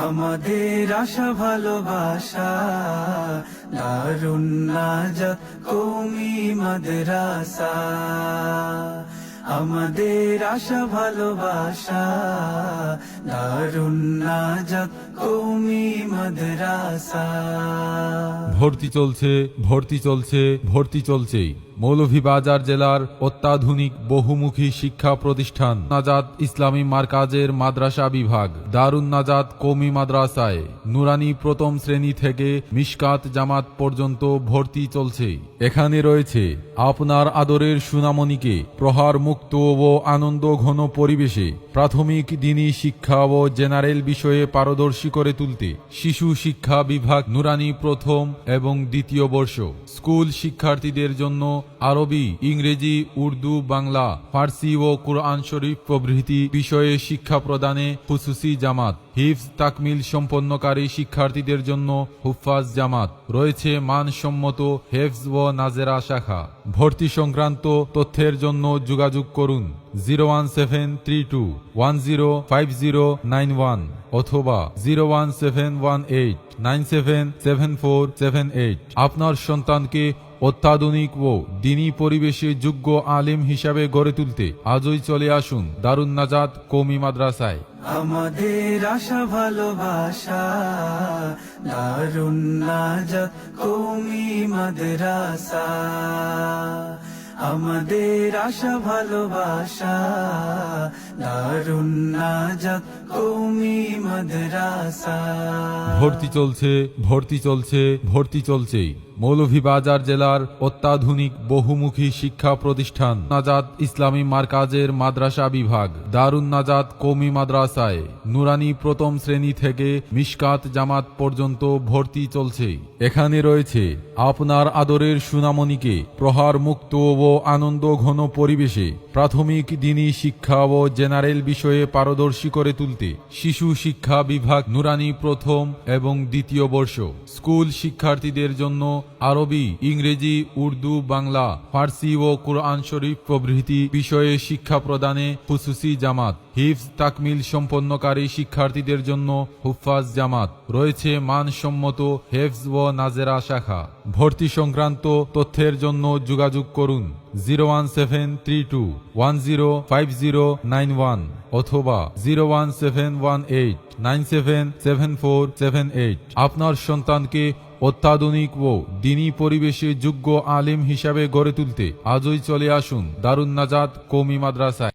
আমাদের আশা ভালোবাসা দারুন নাজাত কওমি মাদ্রাসা। আমাদের আশা ভালোবাসা দারুন নাজাত কওমি মাদ্রাসা। ভর্তি চলছে, ভর্তি চলছে, ভর্তি চলছেই। মৌলভীবাজার জেলার অত্যাধুনিক বহুমুখী শিক্ষা প্রতিষ্ঠান নাজাত ইসলামী মারকাজের মাদ্রাসা বিভাগ দারুন নাজাত কওমি মাদ্রাসায় নুরানি প্রথম শ্রেণী থেকে মিশকাত জামাত পর্যন্ত ভর্তি চলছে। এখানে রয়েছে আপনার আদরের সুনামণিকে প্রহার মুক্ত ও আনন্দ ঘন পরিবেশে প্রাথমিক দিনী শিক্ষা ও জেনারেল বিষয়ে পারদর্শী করে তুলতে শিশু শিক্ষা বিভাগ নুরানি প্রথম এবং দ্বিতীয় বর্ষ। স্কুল শিক্ষার্থীদের জন্য আরবি, ইংরেজি, উর্দু, বাংলা, ফার্সি ও কুরআন শরীফ প্রভৃতি বিষয়ে শিক্ষা প্রদানে খুসুসি জামাত। হিফজ তাকমিল সম্পন্নকারী শিক্ষার্থীদের জন্য হুফাজ জামাত। রয়েছে মানসম্মত হেফজ ও নাজেরা শাখা। ভর্তি সংক্রান্ত তথ্যের জন্য যোগাযোগ করুন 01732105091 অথবা 01718977478। আপনার সন্তানকে অত্যাধুনিক ও দ্বীনী পরিবেশে যোগ্য আলেম হিসাবে গড়ে তুলতে আজই চলে আসুন দারুন নাজাত কওমি মাদ্রাসায়। আমাদের আশা ভালোবাসা দারুন নাজাত কওমি মাদ্রাসা। আমাদের আশা ভালোবাসা দারুন নাজাত কওমি মাদ্রাসা। ভর্তি চলছে, ভর্তি চলছে, ভর্তি চলছেই। মৌলভীবাজার জেলার অত্যাধুনিক বহুমুখী শিক্ষা প্রতিষ্ঠান নাজাত ইসলামী মারকাজের মাদ্রাসা বিভাগ দারুন নাজাত কওমি মাদ্রাসায় নুরানি প্রথম শ্রেণী থেকে মিশকাত জামাত পর্যন্ত ভর্তি চলছে। এখানে রয়েছে আপনার আদরের সুনামণিকে প্রহার মুক্ত ও আনন্দ ঘন পরিবেশে প্রাথমিক দিনী শিক্ষা ও জেনারেল বিষয়ে পারদর্শী করে তুলতে শিশু শিক্ষা বিভাগ নুরানি প্রথম এবং দ্বিতীয় বর্ষ। স্কুল শিক্ষার্থীদের জন্য আরবি, ইংরেজি, উর্দু, বাংলা, ফার্সি ও কুরআন শরীফ প্রভৃতি বিষয়ে শিক্ষা প্রদানে খুসুসি জামাত। হিফজ তাকমিল সম্পন্নকারী শিক্ষার্থীদের জন্য হুফাজ জামাত। রয়েছে মানসম্মত হেফজ ও নাজেরা শাখা। ভর্তি সংক্রান্ত তথ্যের জন্য যোগাযোগ করুন 01732105091 অথবা 01718977478। আপনার সন্তানকে অত্যাধুনিক ও দ্বীনী পরিবেশে যোগ্য আলেম হিসাবে গড়ে তুলতে আজই চলে আসুন দারুন নাজাত কওমি মাদ্রাসায়।